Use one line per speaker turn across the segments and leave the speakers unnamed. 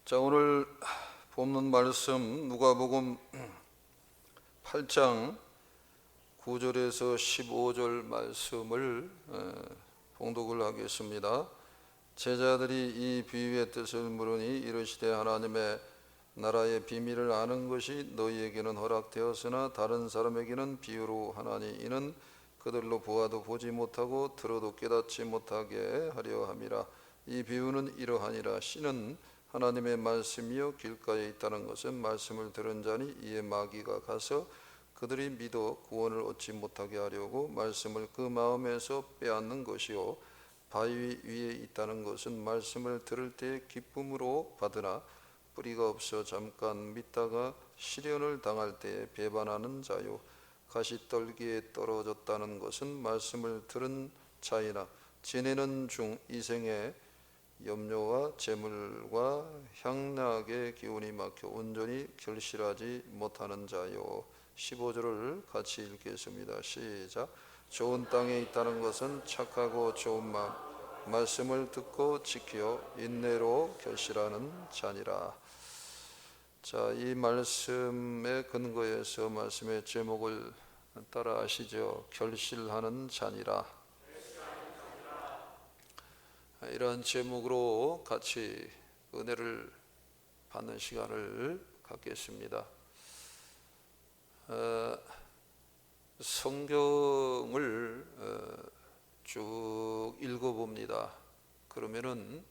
자, 오늘 본문 말씀 누가복음 8장 9절에서 15절 말씀을 봉독을 하겠습니다. 제자들이 이 비유의 뜻을 물으니 이르시되 하나님의 나라의 비밀을 아는 것이 너희에게는 허락되었으나 다른 사람에게는 비유로 하나니 이는 그들로 보아도 보지 못하고 들어도 깨닫지 못하게 하려 함이라. 이 비유는 이러하니라. 씨는 하나님의 말씀이요 길가에 있다는 것은 말씀을 들은 자니 이에 마귀가 가서 그들이 믿어 구원을 얻지 못하게 하려고 말씀을 그 마음에서 빼앗는 것이요 바위 위에 있다는 것은 말씀을 들을 때 기쁨으로 받으나 뿌리가 없어 잠깐 믿다가 시련을 당할 때에 배반하는 자요 가시떨기에 떨어졌다는 것은 말씀을 들은 자이나 지내는 중 이생에 염려와 재물과 향락의 기운이 막혀 온전히 결실하지 못하는 자요. 15절을 같이 읽겠습니다. 시작. 좋은 땅에 있다는 것은 착하고 좋은 마음 말씀을 듣고 지켜 인내로 결실하는 자니라. 자, 이 말씀의 근거에서 말씀의 제목을 따라 아시죠? 결실하는 자니라. 이러한 제목으로 같이 은혜를 받는 시간을 갖겠습니다. 성경을 쭉 읽어봅니다. 그러면은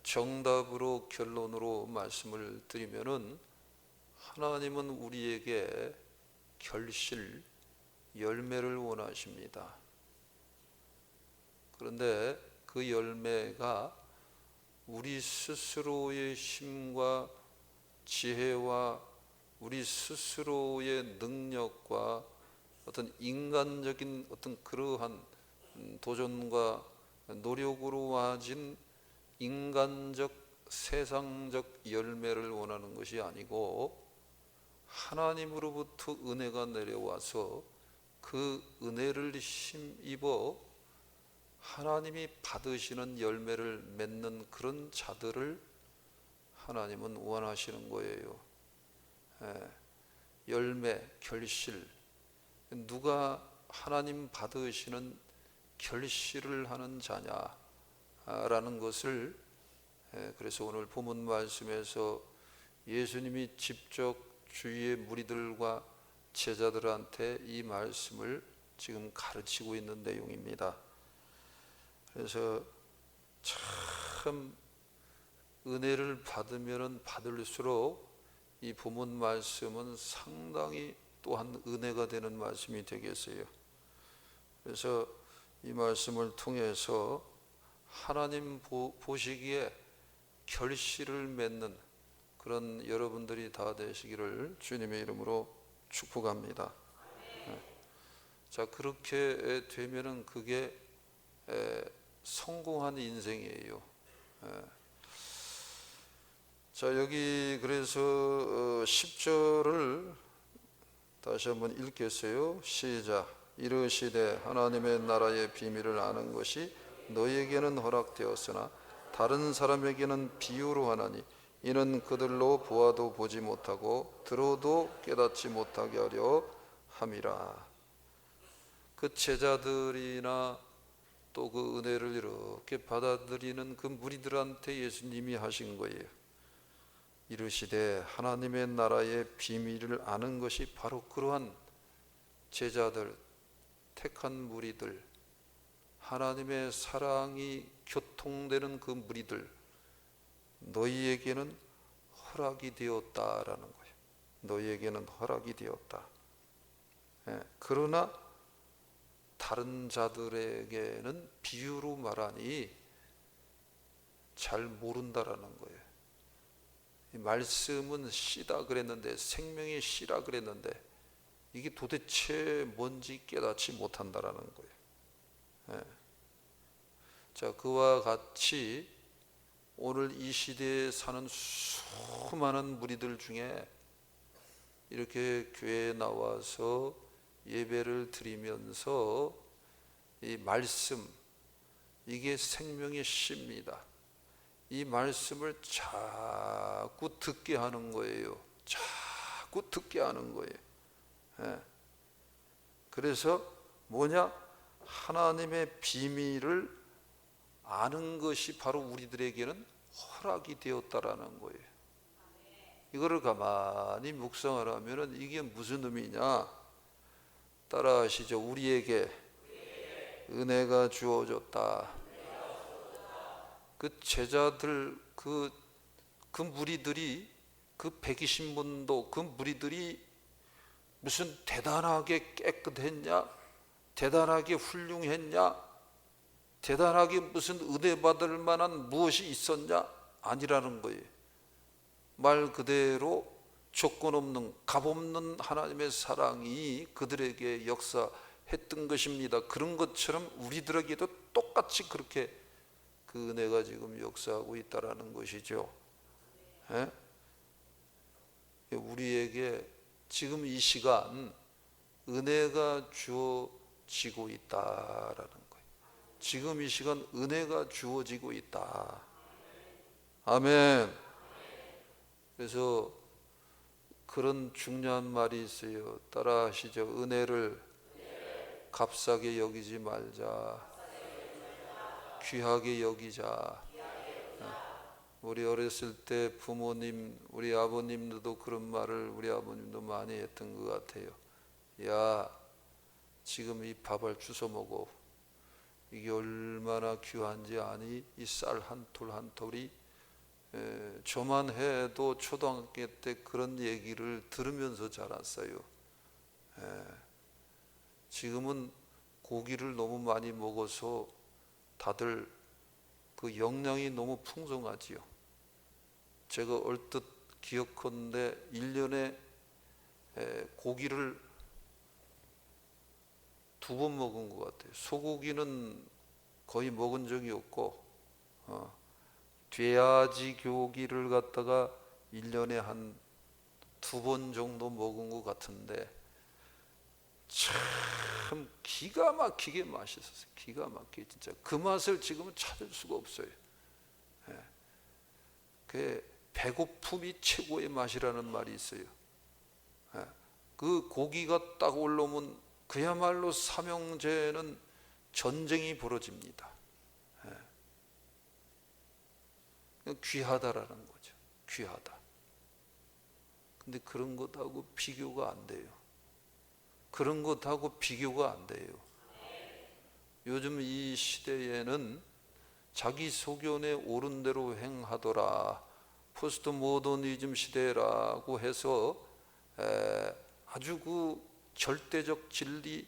정답으로 결론으로 말씀을 드리면은 하나님은 우리에게 결실, 열매를 원하십니다. 그런데 그 열매가 우리 스스로의 힘과 지혜와 우리 스스로의 능력과 어떤 인간적인 어떤 그러한 도전과 노력으로 와진 인간적 세상적 열매를 원하는 것이 아니고 하나님으로부터 은혜가 내려와서 그 은혜를 힘입어 하나님이 받으시는 열매를 맺는 그런 자들을 하나님은 원하시는 거예요. 열매, 결실, 누가 하나님 받으시는 결실을 하는 자냐라는 것을 그래서 오늘 본문 말씀에서 예수님이 직접 주위의 무리들과 제자들한테 이 말씀을 지금 가르치고 있는 내용입니다. 그래서 참 은혜를 받으면 받을수록 이 본문 말씀은 상당히 또한 은혜가 되는 말씀이 되겠어요. 그래서 이 말씀을 통해서 하나님 보시기에 결실을 맺는 그런 여러분들이 다 되시기를 주님의 이름으로 축복합니다. 자, 그렇게 되면은 그게 성공한 인생이에요. 자, 여기 그래서 10절을 다시 한번 읽겠어요. 시작. 이르시되 하나님의 나라의 비밀을 아는 것이 너희에게는 허락되었으나 다른 사람에게는 비유로 하나니 이는 그들로 보아도 보지 못하고 들어도 깨닫지 못하게 하려 함이라. 그 제자들이나 또 그 은혜를 이렇게 받아들이는 그 무리들한테 예수님이 하신 거예요. 이르시되 하나님의 나라의 비밀을 아는 것이 바로 그러한 제자들, 택한 무리들, 하나님의 사랑이 교통되는 그 무리들, 너희에게는 허락이 되었다라는 거예요. 너희에게는 허락이 되었다. 그러나 다른 자들에게는 비유로 말하니 잘 모른다라는 거예요. 이 말씀은 씨다 그랬는데, 생명의 씨라 그랬는데 이게 도대체 뭔지 깨닫지 못한다라는 거예요. 자, 그와 같이 오늘 이 시대에 사는 수많은 무리들 중에 이렇게 교회에 나와서 예배를 드리면서 이 말씀, 이게 생명의 씨입니다. 이 말씀을 자꾸 듣게 하는 거예요. 자꾸 듣게 하는 거예요. 예. 그래서 뭐냐? 하나님의 비밀을 아는 것이 바로 우리들에게는 허락이 되었다라는 거예요. 이거를 가만히 묵상을 하면은 이게 무슨 의미냐? 따라하시죠. 우리에게 은혜가 주어졌다. 그 제자들, 그 무리들이, 그 120문도 그 무리들이 무슨 대단하게 깨끗했냐? 대단하게 훌륭했냐? 대단하게 무슨 은혜 받을 만한 무엇이 있었냐? 아니라는 거예요. 말 그대로 조건 없는, 값 없는 하나님의 사랑이 그들에게 역사했던 것입니다. 그런 것처럼 우리들에게도 똑같이 그렇게 그 은혜가 지금 역사하고 있다라는 것이죠. 예? 우리에게 지금 이 시간 은혜가 주어지고 있다라는 거예요. 지금 이 시간 은혜가 주어지고 있다. 아멘. 그래서 그런 중요한 말이 있어요. 따라 하시죠. 은혜를 값싸게 여기지 말자. 귀하게 여기자. 우리 어렸을 때 부모님, 우리 아버님들도 그런 말을 우리 아버님도 많이 했던 것 같아요. 야, 지금 이 밥을 주워 먹어. 이게 얼마나 귀한지 아니? 이 쌀 한 톨 한 톨이. 저만 해도 초등학교 때 그런 얘기를 들으면서 자랐어요. 지금은 고기를 너무 많이 먹어서 다들 그 영양이 너무 풍성하지요. 제가 얼뜻 기억컨대 1년에 고기를 2번 먹은 것 같아요. 소고기는 거의 먹은 적이 없고 돼지 고기를 갖다가 1년에 한 2번 정도 먹은 것 같은데 참 기가 막히게 맛있었어요. 기가 막히게 진짜 그 맛을 지금은 찾을 수가 없어요. 그 배고픔이 최고의 맛이라는 말이 있어요. 그 고기가 딱 올라오면 그야말로 삼형제는 전쟁이 벌어집니다. 귀하다라는 거죠. 귀하다. 근데 그런 것하고 비교가 안 돼요. 그런 것하고 비교가 안 돼요. 요즘 이 시대에는 자기 소견에 옳은 대로 행하더라, 포스트 모더니즘 시대라고 해서 아주 그 절대적 진리,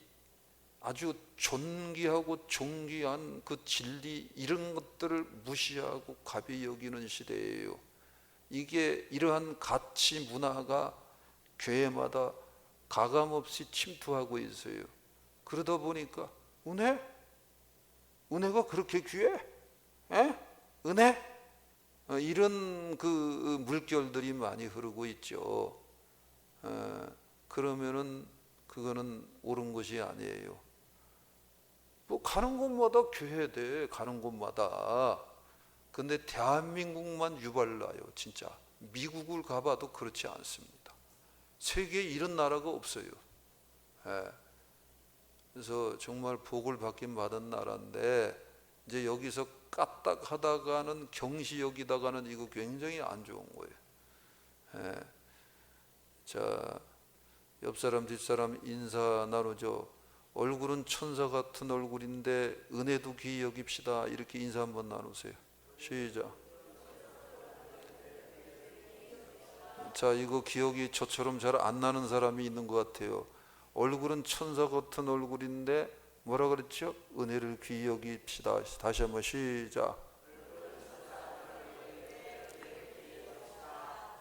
아주 존귀하고 존귀한 그 진리, 이런 것들을 무시하고 가벼이 여기는 시대예요. 이게 이러한 가치 문화가 교회마다 가감없이 침투하고 있어요. 그러다 보니까 은혜가 그렇게 귀해? 은혜? 이런 그 물결들이 많이 흐르고 있죠. 그러면은 그거는 옳은 것이 아니에요. 뭐 가는 곳마다 교회돼, 가는 곳마다. 근데 대한민국만 유발나요. 진짜 미국을 가봐도 그렇지 않습니다. 세계에 이런 나라가 없어요. 그래서 정말 복을 받긴 받은 나라인데 이제 여기서 까딱하다가는 경시 여기다가는 이거 굉장히 안 좋은 거예요. 자, 옆 사람 뒷사람 인사 나누죠. 얼굴은 천사 같은 얼굴인데 은혜도 귀히 여깁시다. 이렇게 인사 한번 나누세요. 시작. 자, 이거 기억이 저처럼 잘 안 나는 사람이 있는 것 같아요. 얼굴은 천사 같은 얼굴인데 뭐라 그랬죠? 은혜를 귀히 여깁시다. 다시 한번 시작.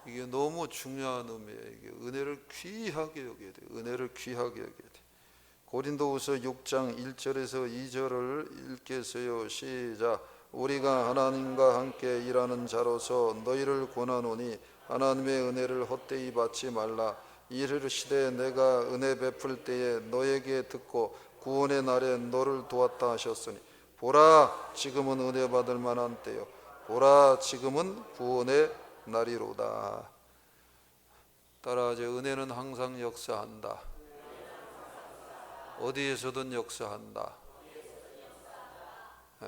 이게 너무 중요한 의미예요. 이게 은혜를 귀하게 여겨야 돼요. 은혜를 귀하게 여겨야 돼요. 고린도후서 6장 1절에서 2절을 읽겠어요. 시작. 우리가 하나님과 함께 일하는 자로서 너희를 권하노니 하나님의 은혜를 헛되이 받지 말라. 이르시되 내가 은혜 베풀 때에 너에게 듣고 구원의 날에 너를 도왔다 하셨으니 보라, 지금은 은혜 받을 만한 때요. 보라 지금은 구원의 날이로다. 따라하죠. 은혜는 항상 역사한다. 어디에서든 역사한다.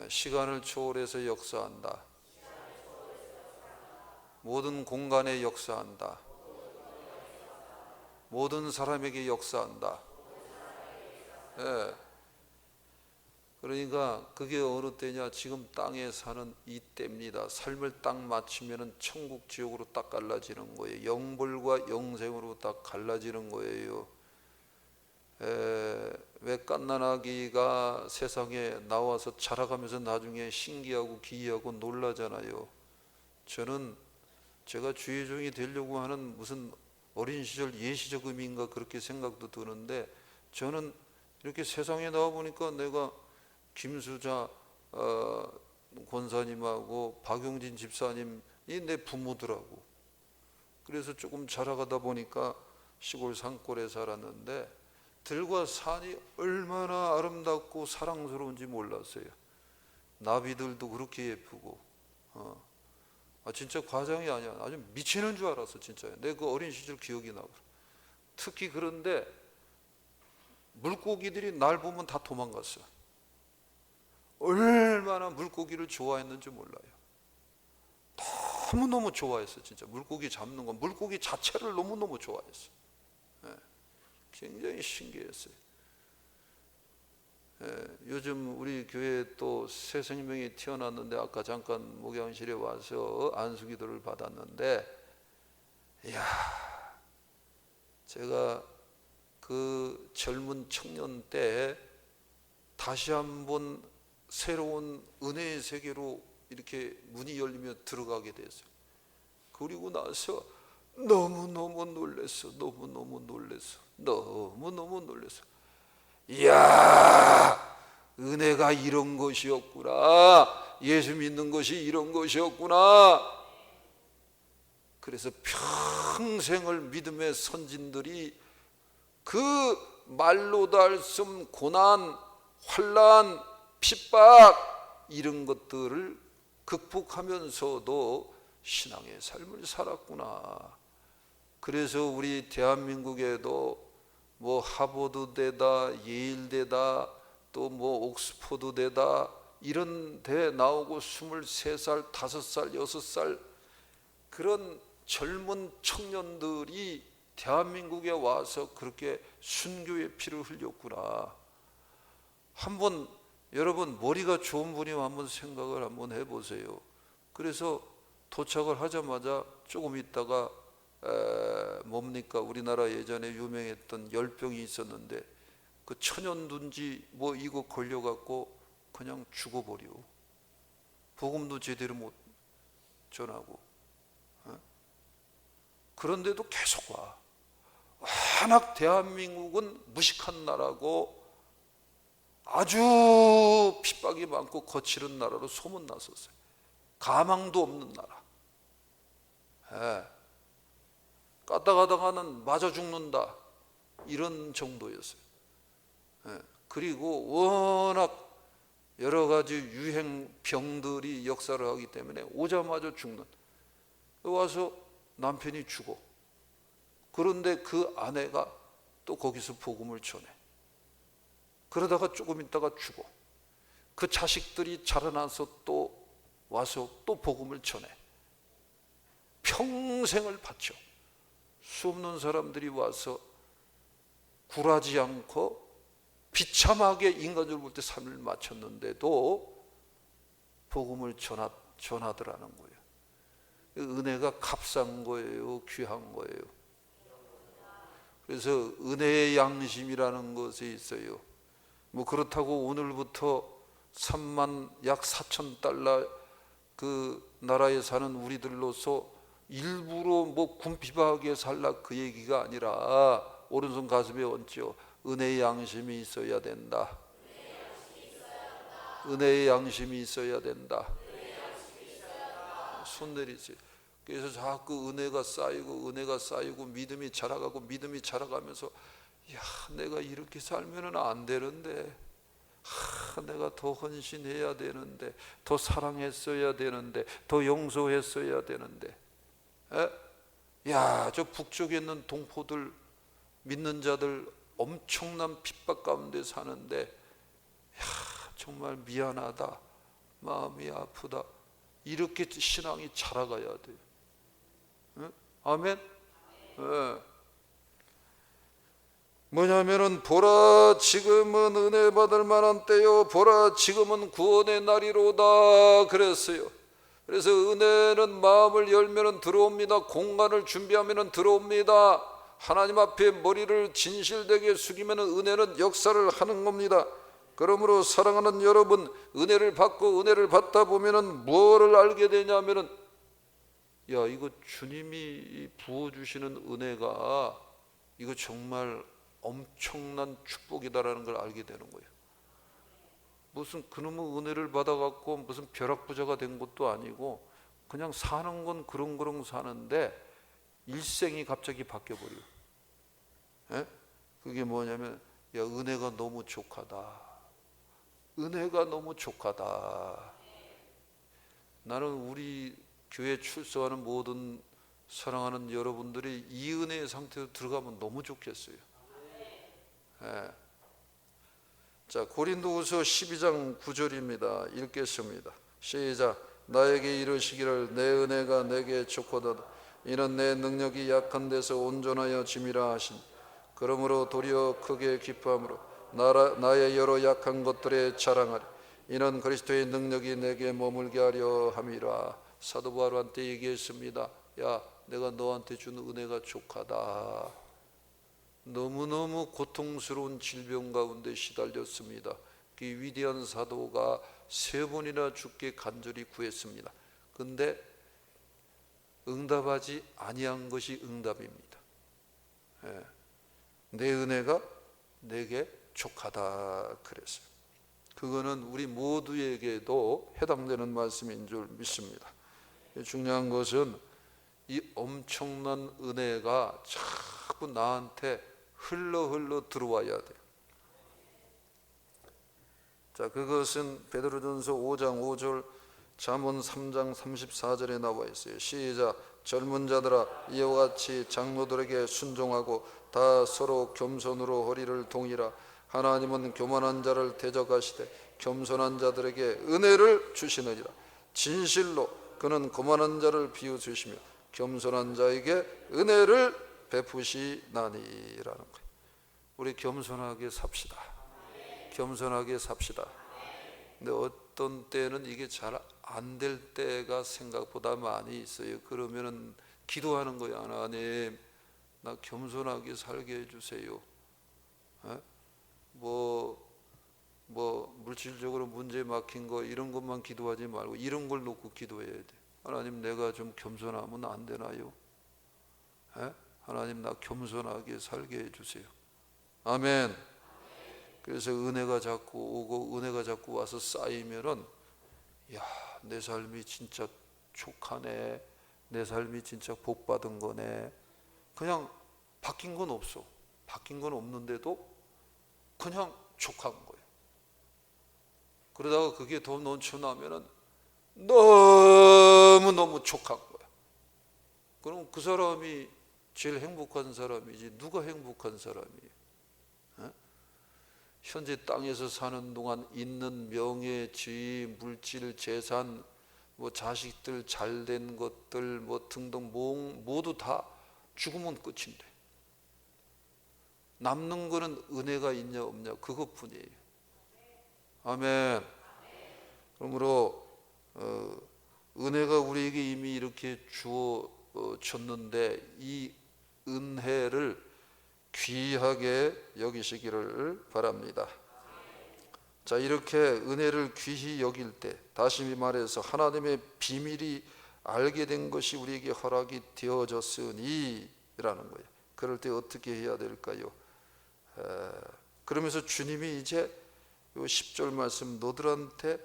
시간을 초월해서 역사한다. 모든 공간에 역사한다. 모든 사람에게 역사한다. 예. 그러니까 그게 어느 때냐? 지금 땅에 사는 이 때입니다. 삶을 딱 맞추면은 천국 지옥으로 딱 갈라지는 거예요. 영벌과 영생으로 딱 갈라지는 거예요. 왜 갓난아기가 세상에 나와서 자라가면서 나중에 신기하고 기이하고 놀라잖아요. 저는 제가 주의 종이 되려고 하는 무슨 어린 시절 예시적 의미인가 그렇게 생각도 드는데, 저는 이렇게 세상에 나와 보니까 내가 김수자 권사님하고 박용진 집사님이 내 부모더라고. 그래서 조금 자라가다 보니까 시골 산골에 살았는데 들과 산이 얼마나 아름답고 사랑스러운지 몰랐어요. 나비들도 그렇게 예쁘고 진짜 과장이 아니야. 아주 미치는 줄 알았어. 진짜 내 그 어린 시절 기억이 나고. 특히 그런데 물고기들이 날 보면 다 도망갔어. 얼마나 물고기를 좋아했는지 몰라요. 너무너무 좋아했어. 진짜 물고기 잡는 건, 물고기 자체를 너무너무 좋아했어. 굉장히 신기했어요. 요즘 우리 교회에 또 새 생명이 태어났는데, 아까 잠깐 목양실에 와서 안수기도를 받았는데, 이야, 제가 그 젊은 청년 때 다시 한번 새로운 은혜의 세계로 이렇게 문이 열리며 들어가게 됐어요. 그리고 나서 너무너무 놀랐어. 너무너무 놀랐어. 너무너무 놀랐어. 이야, 은혜가 이런 것이었구나. 예수 믿는 것이 이런 것이었구나. 그래서 평생을 믿음의 선진들이 그 말로도 할 수 없는 고난, 환난, 핍박 이런 것들을 극복하면서도 신앙의 삶을 살았구나. 그래서 우리 대한민국에도 뭐 하버드대다, 예일대다, 또 뭐 옥스퍼드대다 이런 데 나오고 23살, 5살, 6살 그런 젊은 청년들이 대한민국에 와서 그렇게 순교의 피를 흘렸구나. 한번 여러분 머리가 좋은 분이 한번 생각을 한번 해보세요. 그래서 도착을 하자마자 조금 있다가 뭡니까, 우리나라 예전에 유명했던 열병이 있었는데 그 천연둔지 뭐 이거 걸려갖고 그냥 죽어버려. 복음도 제대로 못 전하고. 그런데도 계속 와. 워낙 대한민국은 무식한 나라고 아주 핍박이 많고 거칠은 나라로 소문났었어요. 가망도 없는 나라. 가다가다가는 맞아 죽는다 이런 정도였어요. 그리고 워낙 여러 가지 유행병들이 역사를 하기 때문에 오자마자 죽는. 와서 남편이 죽어. 그런데 그 아내가 또 거기서 복음을 전해. 그러다가 조금 있다가 죽어. 그 자식들이 자라나서 또 와서 또 복음을 전해. 평생을 바쳐 수없는 사람들이 와서 굴하지 않고 비참하게 인간적으로 볼 때 삶을 마쳤는데도 복음을 전하더라는 거예요. 은혜가 값싼 거예요, 귀한 거예요. 그래서 은혜의 양심이라는 것이 있어요. 뭐 그렇다고 오늘부터 약 4,000달러 그 나라에 사는 우리들로서 일부러 뭐 군피박하게 살라 그 얘기가 아니라, 오른손 가슴에 얹죠. 은혜의 양심이 있어야 된다. 은혜의 양심이 있어야 된다. 손 내리세요. 그래서 자꾸 은혜가 쌓이고 믿음이 자라가고, 믿음이 자라가면서 야, 내가 이렇게 살면은 안 되는데, 내가 더 헌신해야 되는데, 더 사랑했어야 되는데, 더 용서했어야 되는데. 야, 저 북쪽에 있는 동포들, 믿는 자들 엄청난 핍박 가운데 사는데, 야, 정말 미안하다, 마음이 아프다, 이렇게 신앙이 자라가야 돼요. 아멘. 뭐냐면은 보라 지금은 은혜 받을 만한 때요, 보라 지금은 구원의 날이로다 그랬어요. 그래서 은혜는 마음을 열면은 들어옵니다. 공간을 준비하면은 들어옵니다. 하나님 앞에 머리를 진실되게 숙이면은 은혜는 역사를 하는 겁니다. 그러므로 사랑하는 여러분, 은혜를 받고 은혜를 받다 보면은 무엇을 알게 되냐면은, 야, 이거 주님이 부어주시는 은혜가 이거 정말 엄청난 축복이다라는 걸 알게 되는 거예요. 무슨 그놈의 은혜를 받아갖고 무슨 벼락부자가 된 것도 아니고, 그냥 사는 건 그렁그렁 사는데 일생이 갑자기 바뀌어버려요. 그게 뭐냐면, 야, 은혜가 너무 족하다, 은혜가 너무 족하다. 나는 우리 교회 출석하는 모든 사랑하는 여러분들이 이 은혜의 상태로 들어가면 너무 좋겠어요. 자, 고린도후서 12장 9절입니다. 읽겠습니다. 시작. 나에게 이르시기를 내 은혜가 내게 좋거든 이는 내 능력이 약한 데서 온전하여 짐이라 하신. 그러므로 도리어 크게 기뻐함으로 나의 여러 약한 것들에 자랑하리. 이는 그리스도의 능력이 내게 머물게 하려 함이라. 사도 바울한테 얘기했습니다. 야, 내가 너한테 준 은혜가 족하다. 너무너무 고통스러운 질병 가운데 시달렸습니다. 그 위대한 사도가 3번이나 주께 간절히 구했습니다. 근데 응답하지 아니한 것이 응답입니다. 내 은혜가 내게 족하다 그랬어요. 그거는 우리 모두에게도 해당되는 말씀인 줄 믿습니다. 중요한 것은 이 엄청난 은혜가 자꾸 나한테 흘러 들어와야 돼요. 자, 그것은 베드로전서 5장 5절, 잠언 3장 34절에 나와 있어요. 시작. 젊은 자들아 이와 같이 장로들에게 순종하고 다 서로 겸손으로 허리를 동이라. 하나님은 교만한 자를 대적하시되 겸손한 자들에게 은혜를 주시느니라. 진실로 그는 교만한 자를 비웃으시며 겸손한 자에게 은혜를 베푸시나니라는 거예요. 우리 겸손하게 삽시다. 겸손하게 삽시다. 근데 어떤 때는 이게 잘 안 될 때가 생각보다 많이 있어요. 그러면은 기도하는 거예요. 하나님, 나 겸손하게 살게 해주세요. 물질적으로 문제 막힌 거 이런 것만 기도하지 말고 이런 걸 놓고 기도해야 돼. 하나님, 내가 좀 겸손하면 안 되나요? 하나님, 나 겸손하게 살게 해주세요. 아멘. 그래서 은혜가 자꾸 오고 은혜가 자꾸 와서 쌓이면은, 야, 내 삶이 진짜 족하네, 내 삶이 진짜 복 받은 거네. 그냥 바뀐 건 없어. 바뀐 건 없는데도 그냥 족한 거예요. 그러다가 그게 더 넘쳐나면은 너무 족한 거야. 그럼 그 사람이 제일 행복한 사람이지 누가 행복한 사람이에요? 현재 땅에서 사는 동안 있는 명예, 지위, 물질, 재산, 자식들 잘된 것들 등등 모두 다 죽으면 끝인데 남는 거는 은혜가 있냐 없냐 그것뿐이에요. 아멘. 그러므로 은혜가 우리에게 이미 이렇게 주어졌는데 이 은혜를 귀하게 여기시기를 바랍니다. 자, 이렇게 은혜를 귀히 여길 때, 다시 말해서 하나님의 비밀이 알게 된 것이 우리에게 허락이 되어졌으니 라는 거예요. 그럴 때 어떻게 해야 될까요? 그러면서 주님이 이제 요 10절 말씀, 너들한테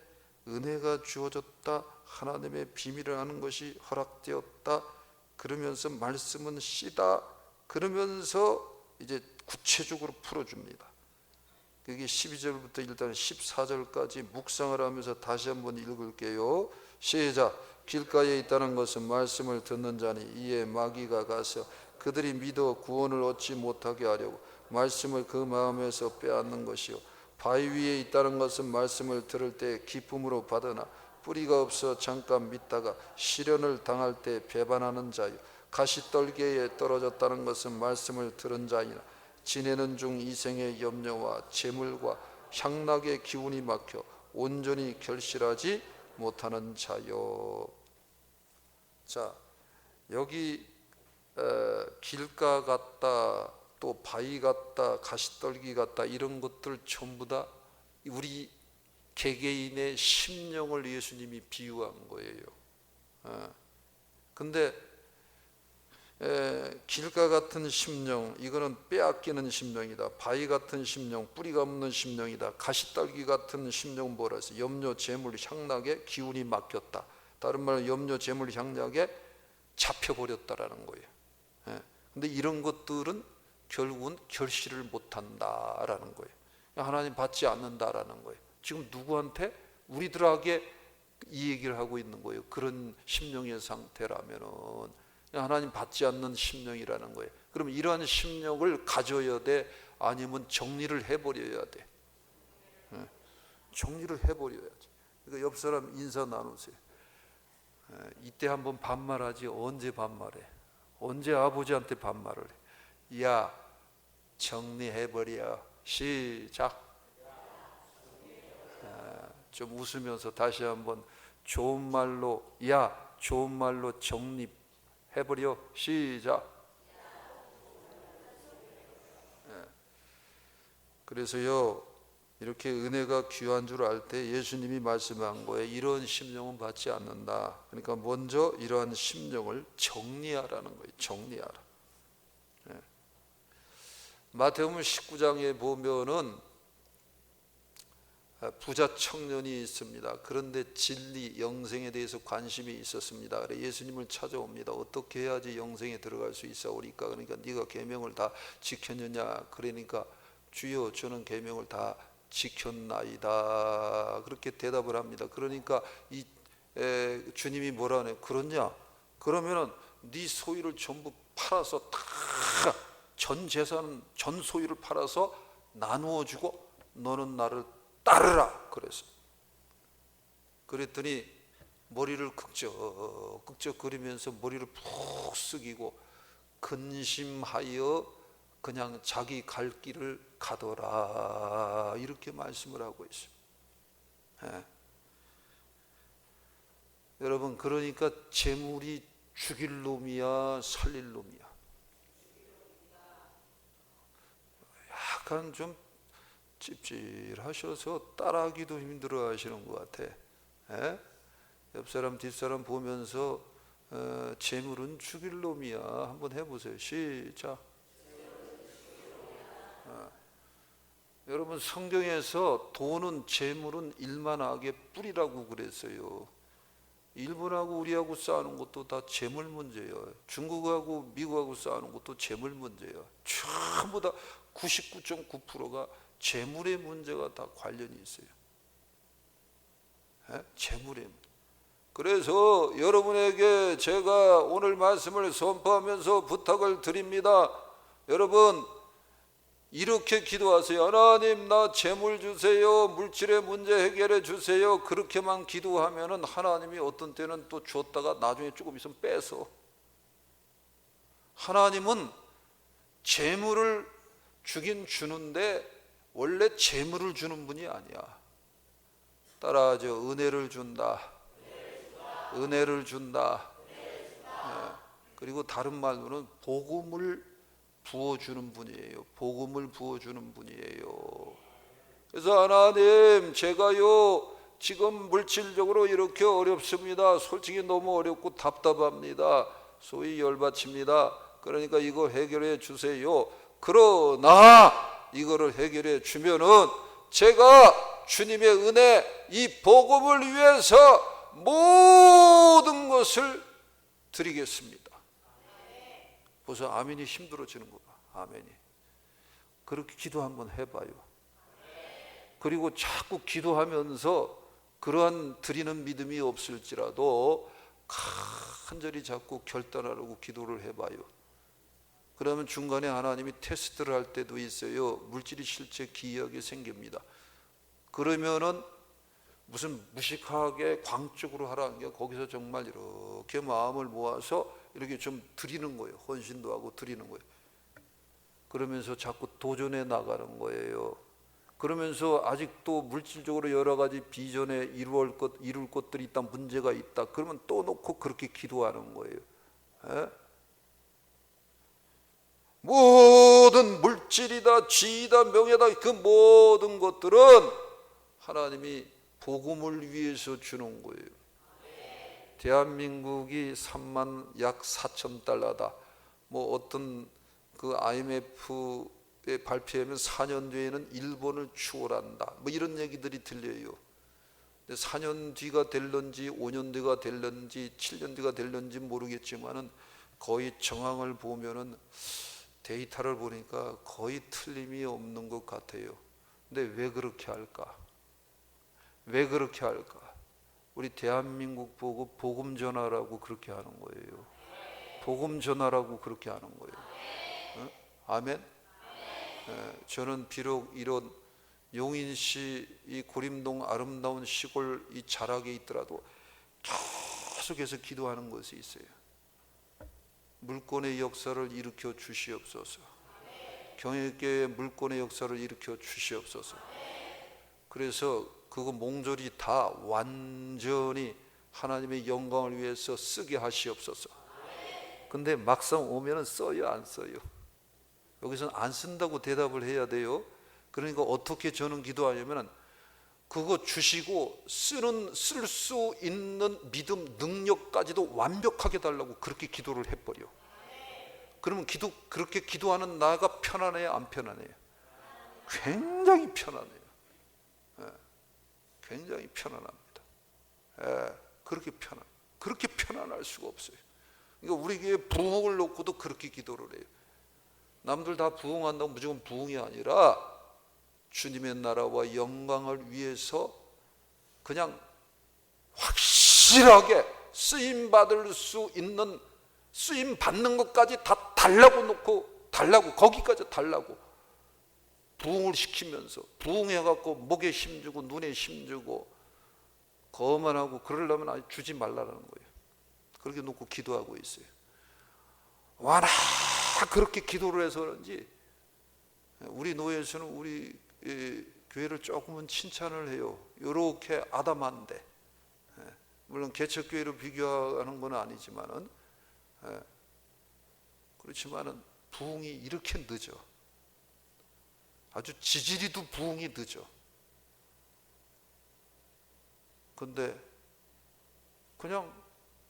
은혜가 주어졌다, 하나님의 비밀을 아는 것이 허락되었다, 그러면서 말씀은 씨다, 그러면서 이제 구체적으로 풀어줍니다. 여기 12절부터 일단 14절까지 묵상을 하면서 다시 한번 읽을게요. 시작. 길가에 있다는 것은 말씀을 듣는 자니 이에 마귀가 가서 그들이 믿어 구원을 얻지 못하게 하려고 말씀을 그 마음에서 빼앗는 것이요, 바위 위에 있다는 것은 말씀을 들을 때 기쁨으로 받으나 뿌리가 없어 잠깐 믿다가 시련을 당할 때 배반하는 자요, 가시떨기에 떨어졌다는 것은 말씀을 들은 자이나 지내는 중 이생의 염려와 재물과 향락의 기운이 막혀 온전히 결실하지 못하는 자요. 자, 여기 길가 같다, 또 바위 같다, 가시떨기 같다, 이런 것들 전부 다 우리 개개인의 심령을 예수님이 비유한 거예요. 근데 길가 같은 심령, 이거는 빼앗기는 심령이다. 바위 같은 심령, 뿌리가 없는 심령이다. 가시떨기 같은 심령은 뭐라 했어요? 염려, 재물, 향락에 기운이 막혔다. 다른 말로 염려, 재물, 향락에 잡혀버렸다라는 거예요. 근데 이런 것들은 결국은 결실을 못한다라는 거예요. 하나님 받지 않는다라는 거예요. 지금 누구한테? 우리들에게 이 얘기를 하고 있는 거예요. 그런 심령의 상태라면은 하나님 받지 않는 심령이라는 거예요. 그럼 이러한 심령을 가져야 돼? 아니면 정리를 해버려야 돼? 정리를 해버려야지. 그러니까 옆 사람 인사 나누세요. 이때 한번 반말하지. 언제 반말해? 언제 아버지한테 반말을 해? 야, 정리해버려. 시작. 좀 웃으면서 다시 한번 좋은 말로, 야, 좋은 말로 정리해버려. 시작. 그래서요, 이렇게 은혜가 귀한 줄 알 때 예수님이 말씀한 거예요. 이런 심령은 받지 않는다. 그러니까 먼저 이러한 심령을 정리하라는 거예요. 정리하라. 마태복음 19장에 보면은 부자 청년이 있습니다. 그런데 진리, 영생에 대해서 관심이 있었습니다. 그래서 예수님을 찾아옵니다. 어떻게 해야지 영생에 들어갈 수 있사오리까? 그러니까 네가 계명을 다 지켰느냐? 그러니까 주여, 저는 계명을 다 지켰나이다. 그렇게 대답을 합니다. 그러니까 주님이 뭐라 하네? 그러냐? 그러면은 네 소유를 전부 팔아서 다 전 재산, 전 소유를 팔아서 나누어 주고 너는 나를 따르라. 그랬더니 머리를 극적거리면서 머리를 푹 숙이고 근심하여 그냥 자기 갈 길을 가더라. 이렇게 말씀을 하고 있어요. 여러분, 그러니까 재물이 죽일 놈이야, 살릴 놈이야? 약간 좀 찝찝하셔서 따라하기도 힘들어 하시는 것 같아. 옆 사람 뒷사람 보면서 재물은 죽일 놈이야 한번 해보세요. 시작. 여러분, 성경에서 돈은, 재물은 일만하게 뿌리라고 그랬어요. 일본하고 우리하고 싸우는 것도 다 재물 문제예요. 중국하고 미국하고 싸우는 것도 재물 문제예요. 전부 다 99.9%가 재물의 문제가 다 관련이 있어요. 재물의 문제. 그래서 여러분에게 제가 오늘 말씀을 선포하면서 부탁을 드립니다. 여러분, 이렇게 기도하세요. 하나님, 나 재물 주세요. 물질의 문제 해결해 주세요. 그렇게만 기도하면은 하나님이 어떤 때는 또 줬다가 나중에 조금 있으면 빼서. 하나님은 재물을 주긴 주는데 원래 재물을 주는 분이 아니야. 따라하죠. 은혜를 준다. 은혜를 준다. 그리고 다른 말로는 복음을 부어주는 분이에요. 복음을 부어주는 분이에요. 그래서 하나님, 제가요 지금 물질적으로 이렇게 어렵습니다. 솔직히 너무 어렵고 답답합니다. 소위 열받칩니다. 그러니까 이거 해결해 주세요. 그러나 이거를 해결해 주면은 제가 주님의 은혜, 이 복음을 위해서 모든 것을 드리겠습니다. 벌써 아멘이 힘들어지는 거야. 아멘이. 그렇게 기도 한번 해봐요. 그리고 자꾸 기도하면서 그러한 드리는 믿음이 없을지라도 간절히 자꾸 결단하려고 기도를 해봐요. 그러면 중간에 하나님이 테스트를 할 때도 있어요. 물질이 실제 기이하게 생깁니다. 그러면은 무슨 무식하게 광적으로 하라는 게, 거기서 정말 이렇게 마음을 모아서 이렇게 좀 드리는 거예요. 헌신도 하고 드리는 거예요. 그러면서 자꾸 도전해 나가는 거예요. 그러면서 아직도 물질적으로 여러 가지 비전에 이룰 것들이 있다, 문제가 있다. 그러면 또 놓고 그렇게 기도하는 거예요. 에? 모든 물질이다, 지위다, 명예다, 그 모든 것들은 하나님이 복음을 위해서 주는 거예요. 대한민국이 약 4천 달러다. 뭐 어떤 그 IMF의 발표하면 4년 뒤에는 일본을 추월한다. 뭐 이런 얘기들이 들려요. 근데 4년 뒤가 될런지 5년 뒤가 될런지 7년 뒤가 될런지 모르겠지만은 거의 정황을 보면은 데이터를 보니까 거의 틀림이 없는 것 같아요. 근데 왜 그렇게 할까? 왜 그렇게 할까? 우리 대한민국 보고 복음 전하라고 그렇게 하는 거예요. 복음 전하라고 그렇게 하는 거예요. 어? 아멘? 저는 비록 이런 용인시 이 고림동 아름다운 시골 이 자락에 있더라도 계속해서 기도하는 것이 있어요. 물권의 역사를 일으켜 주시옵소서. 경외교회의 물권의 역사를 일으켜 주시옵소서. 그래서 그거 몽졸이 다 완전히 하나님의 영광을 위해서 쓰게 하시옵소서. 근데 막상 오면은 써요, 안 써요? 여기서는 안 쓴다고 대답을 해야 돼요. 그러니까 어떻게 저는 기도하냐면은 그거 주시고 쓸 수 있는 믿음 능력까지도 완벽하게 달라고 그렇게 기도를 해버려. 그러면 그렇게 기도하는 나가 편안해요, 안 편안해요? 굉장히 편안해요. 굉장히 편안합니다. 그렇게 편안할 수가 없어요. 그러니까 우리 교회 부흥을 놓고도 그렇게 기도를 해요. 남들 다 부흥한다고 무조건 부흥이 아니라 주님의 나라와 영광을 위해서 그냥 확실하게 쓰임 받을 수 있는, 쓰임 받는 것까지 다 달라고 거기까지 달라고 부흥을 시키면서, 부흥해갖고 목에 힘주고 눈에 힘주고 거만하고 그러려면 아예 주지 말라는 거예요. 그렇게 놓고 기도하고 있어요. 워낙 그렇게 기도를 해서 그런지 우리 노예에서는 우리 교회를 조금은 칭찬을 해요. 이렇게 아담한데, 물론 개척교회로 비교하는 건 아니지만은, 그렇지만은 부흥이 이렇게 늦어. 아주 지지리도 부흥이 늦어. 근데 그냥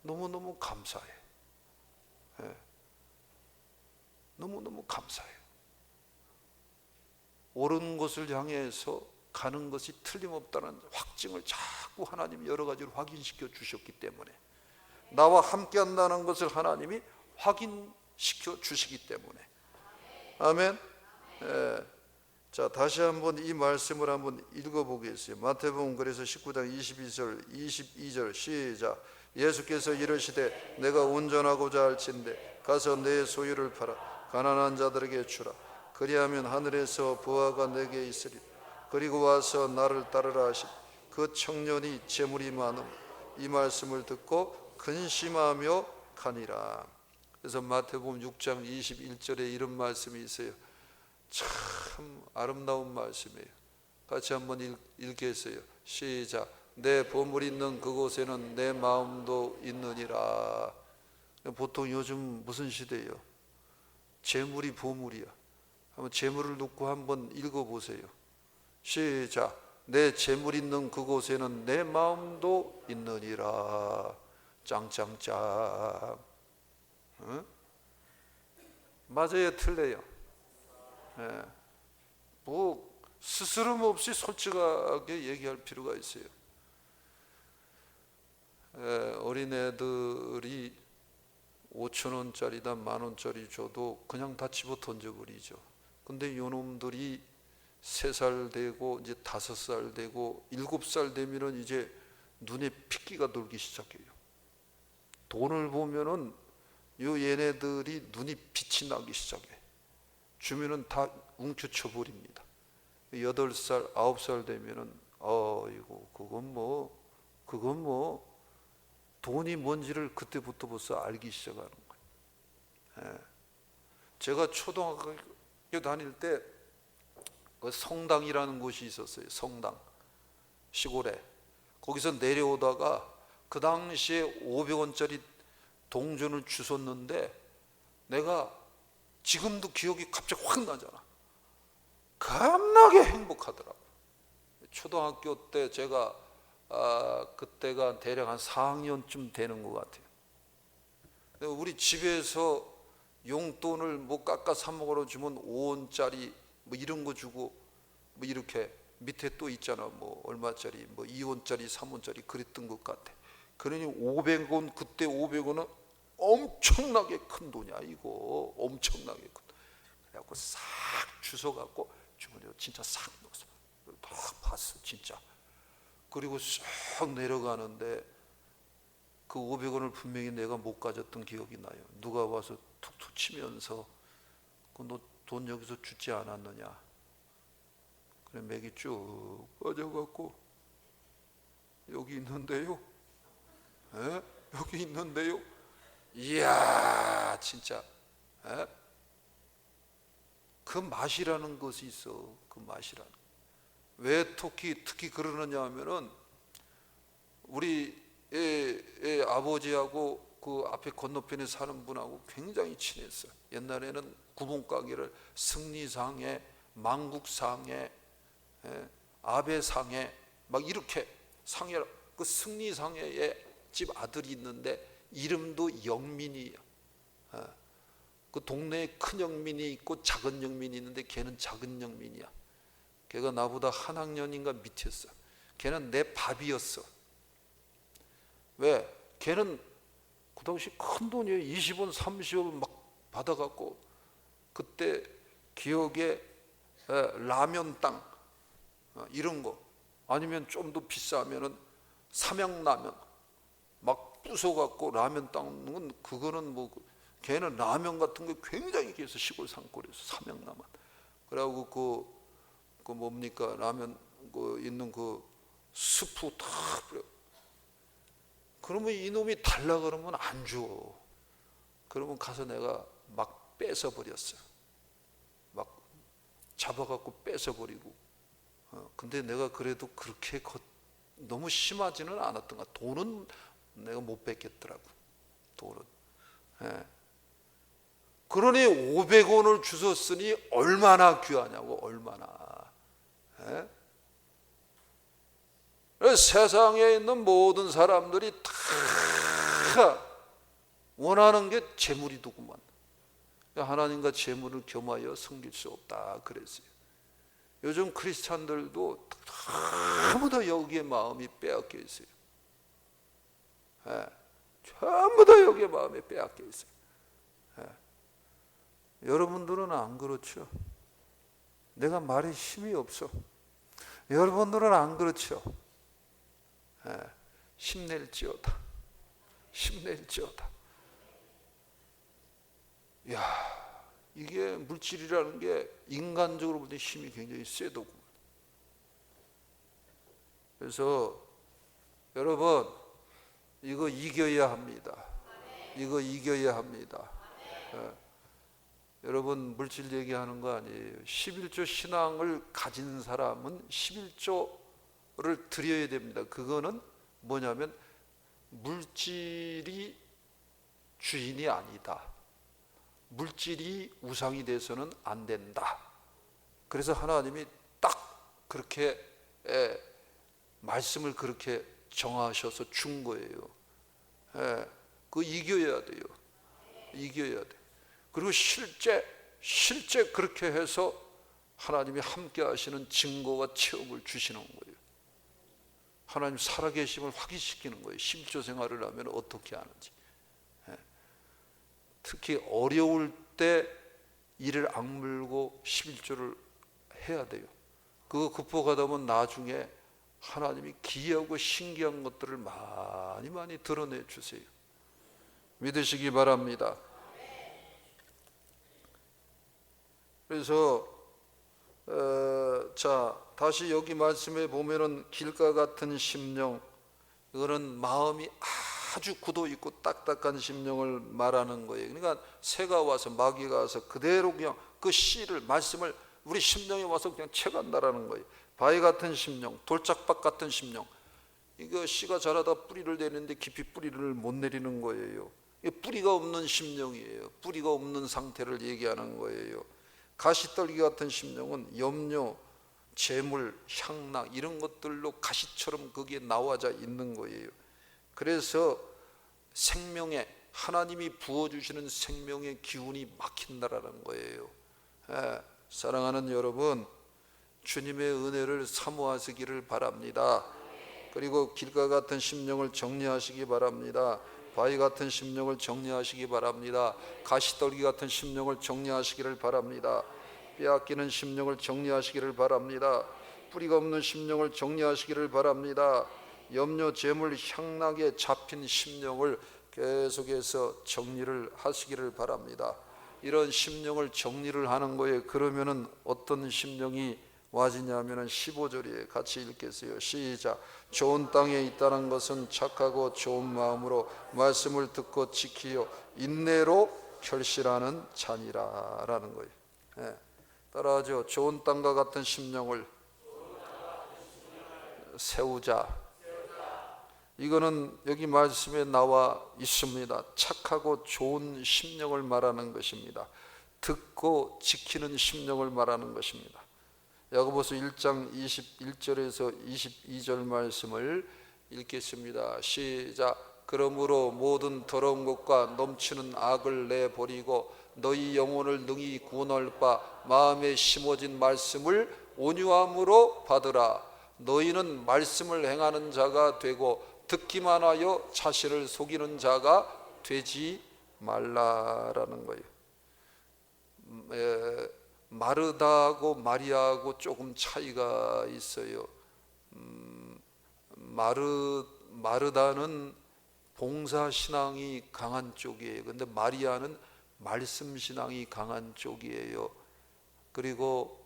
너무너무 감사해. 너무너무 감사해요. 옳은 것을 향해서 가는 것이 틀림없다는 확증을 자꾸 하나님이 여러 가지로 확인시켜 주셨기 때문에, 나와 함께 한다는 것을 하나님이 확인시켜 주시기 때문에. 아멘. 자, 다시 한번 이 말씀을 한번 읽어보겠어요. 마태복음 그래서 19장 22절 시작. 예수께서 이르시되 내가 운전하고자 할진대 가서 내 소유를 팔아 가난한 자들에게 주라. 그리하면 하늘에서 부하가 내게 있으리. 그리고 와서 나를 따르라 하시니 그 청년이 재물이 많음 이 말씀을 듣고 근심하며 가니라. 그래서 마태복음 6장 21절에 이런 말씀이 있어요. 참 아름다운 말씀이에요. 같이 한번 읽겠어요. 시작. 내 보물 있는 그곳에는 내 마음도 있느니라. 보통 요즘 무슨 시대예요? 재물이 보물이야. 한번 재물을 놓고 한번 읽어보세요. 시작. 내 재물 있는 그곳에는 내 마음도 있느니라. 짱짱짱. 응? 맞아요, 틀려요? 뭐 스스럼 없이 솔직하게 얘기할 필요가 있어요. 어린애들이 5,000원짜리다 10,000원짜리 줘도 그냥 다 집어 던져버리죠. 근데 요놈들이 3살 되고 이제 5살 되고 7살 되면은 이제 눈에 핏기가 돌기 시작해요. 돈을 보면은 요 얘네들이 눈이 빛이 나기 시작해. 주면은 다 움켜쳐 버립니다. 8살, 9살 되면은 이거 그건 뭐 돈이 뭔지를 그때부터 벌써 알기 시작하는 거예요. 예. 제가 초등학교 다닐 때 그 성당이라는 곳이 있었어요. 성당, 시골에. 거기서 내려오다가 그 당시에 500원짜리 동전을 주웠는데 내가 지금도 기억이 갑자기 확 나잖아. 겁나게 행복하더라고. 초등학교 때 제가 그때가 대략 한 4학년쯤 되는 것 같아요. 우리 집에서 용돈을 뭐 깎아 사 먹으러 주면 5원짜리 뭐 이런 거 주고 뭐 이렇게 밑에 또 있잖아. 뭐 얼마짜리 뭐 2원짜리 3원짜리 그랬던 것 같아. 그러니 500원, 그때 500원은 엄청나게 큰 돈이야. 이거 엄청나게 큰 돈. 그래갖고 싹 주워갖고 주머니에 진짜 싹 넣었어. 딱 봤어 진짜. 그리고 싹 내려가는데 그 500원을 분명히 내가 못 가졌던 기억이 나요. 누가 와서 툭툭 치면서 너 돈 여기서 주지 않았느냐. 그래 맥이 쭉 빠져갖고 여기 있는데요. 에? 여기 있는데요. 이야 진짜 에? 그 맛이라는 것이 있어. 그 맛이라는. 왜 특히 그러느냐 하면은 우리 아버지하고 그 앞에 건너편에 사는 분하고 굉장히 친했어요. 옛날에는 구멍가게를 승리상에, 망국상에, 아베상에 막 이렇게 상해. 그 승리상해의 집 아들이 있는데 이름도 영민이야. 그 동네에 큰 영민이 있고 작은 영민이 있는데 걔는 작은 영민이야. 걔가 나보다 한 학년인가 밑이었어. 걔는 내 밥이었어. 왜? 걔는 그 당시 큰 돈이에요. 20원, 30원 막 받아갖고 그때 기억에 라면 땅 이런 거 아니면 좀 더 비싸면은 삼양라면 막 부숴갖고 라면 땅은 그거는 뭐 걔는 라면 같은 거 굉장히 귀해서 시골 산골에서 삼양라면. 그래갖고 그 뭡니까 라면 그 있는 그 스프 다 뿌려. 그러면 이놈이 달라 그러면 안 줘. 그러면 가서 내가 막 뺏어 버렸어요. 막 잡아갖고 뺏어 버리고. 근데 내가 그래도 그렇게 너무 심하지는 않았던 것 같아. 돈은 내가 못 뺏겠더라고. 돈은. 예. 그러니 500원을 주웠으니 얼마나 귀하냐고. 얼마나. 예? 세상에 있는 모든 사람들이 다 원하는 게 재물이더구만. 하나님과 재물을 겸하여 섬길 수 없다 그랬어요. 요즘 크리스찬들도 전부 다 여기에 마음이 빼앗겨 있어요. 예. 전부 다 여기에 마음이 빼앗겨 있어요. 예. 여러분들은 안 그렇죠? 내가 말에 힘이 없어. 여러분들은 안 그렇죠? 예. 힘낼지어다. 힘낼지어다. 야, 이게 물질이라는 게 인간적으로 볼 때 힘이 굉장히 세더구만. 그래서 여러분 이거 이겨야 합니다. 이거 이겨야 합니다. 예. 여러분 물질 얘기하는 거 아니에요. 11조 신앙을 가진 사람은 11조를 드려야 됩니다. 그거는 뭐냐면 물질이 주인이 아니다. 물질이 우상이 돼서는 안 된다. 그래서 하나님이 딱 그렇게 말씀을 그렇게 정하셔서 준 거예요. 그거 이겨야 돼요. 이겨야 돼. 그리고 실제 그렇게 해서 하나님이 함께 하시는 증거와 체험을 주시는 거예요. 하나님 살아계심을 확인시키는 거예요. 11조 생활을 하면 어떻게 하는지. 특히 어려울 때 이를 악물고 11조를 해야 돼요. 그거 극복하다 보면 나중에 하나님이 기이하고 신기한 것들을 많이 많이 드러내 주세요. 믿으시기 바랍니다. 그래서 자, 다시 여기 말씀에 보면은 길가 같은 심령, 이거는 마음이 아주 굳어 있고 딱딱한 심령을 말하는 거예요. 그러니까 새가 와서 마귀가 와서 그대로 그냥 그 씨를 말씀을 우리 심령에 와서 그냥 채간다라는 거예요. 바위 같은 심령, 돌짝밭 같은 심령, 이거 씨가 자라다 뿌리를 내리는데 깊이 뿌리를 못 내리는 거예요. 뿌리가 없는 심령이에요. 뿌리가 없는 상태를 얘기하는 거예요. 가시떨기 같은 심령은 염려, 재물, 향락 이런 것들로 가시처럼 거기에 나와져 있는 거예요. 그래서 생명에 하나님이 부어주시는 생명의 기운이 막힌다라는 거예요. 사랑하는 여러분, 주님의 은혜를 사모하시기를 바랍니다. 그리고 길가 같은 심령을 정리하시기 바랍니다. 바위 같은 심령을 정리하시기 바랍니다. 가시떨기 같은 심령을 정리하시기를 바랍니다. 빼앗기는 심령을 정리하시기를 바랍니다. 뿌리가 없는 심령을 정리하시기를 바랍니다. 염려, 재물, 향락에 잡힌 심령을 계속해서 정리를 하시기를 바랍니다. 이런 심령을 정리를 하는 거예요. 그러면은 어떤 심령이 와지냐면은 15절에 같이 읽겠어요. 시작. 좋은 땅에 있다는 것은 착하고 좋은 마음으로 말씀을 듣고 지키어 인내로 결실하는 자니라라는 거예요. 따라하죠. 좋은 땅과 같은 심령을 세우자. 이거는 여기 말씀에 나와 있습니다. 착하고 좋은 심령을 말하는 것입니다. 듣고 지키는 심령을 말하는 것입니다. 야고보서 1장 21절에서 22절 말씀을 읽겠습니다. 시작. 그러므로 모든 더러운 것과 넘치는 악을 내버리고 너희 영혼을 능히 구원할 바 마음에 심어진 말씀을 온유함으로 받으라. 너희는 말씀을 행하는 자가 되고 듣기만 하여 자신을 속이는 자가 되지 말라라는 거예요. 마르다하고 마리아하고 조금 차이가 있어요. 마르다는 봉사신앙이 강한 쪽이에요. 근데 마리아는 말씀신앙이 강한 쪽이에요. 그리고